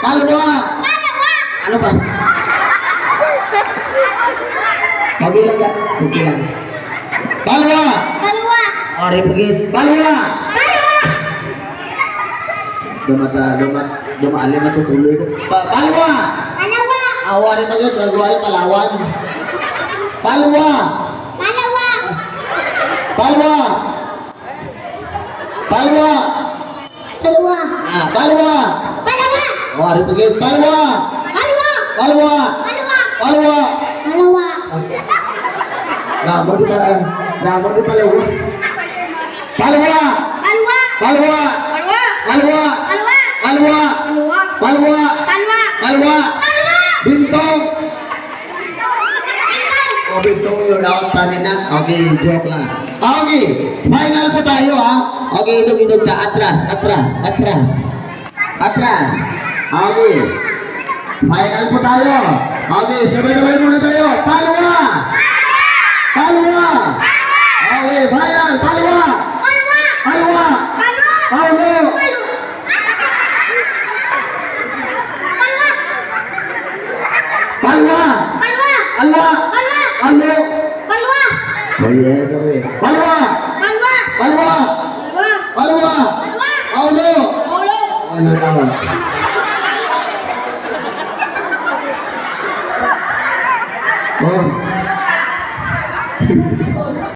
Palwa. Ano ba? Okay lang ka. Okay lang. Palwa. Ori pergi. Palwa. Dumaan na tutuloy ko. Palwa. Awari pergi. Lagu ay Palawan. Palwa. Palwa. Palwa. Awari pergi. Palwa. Nama di Palawan. Palwa. Bintong. Oh, bintong yun dapat paminan. Okay, joke lang. Okay, final po tayo ha. Okay, idog na. Atras. Okay. Final po tayo. Okay, sabay-sabay muna tayo. Palwa. Okay, final. Palwa. Ano tawag? Oh.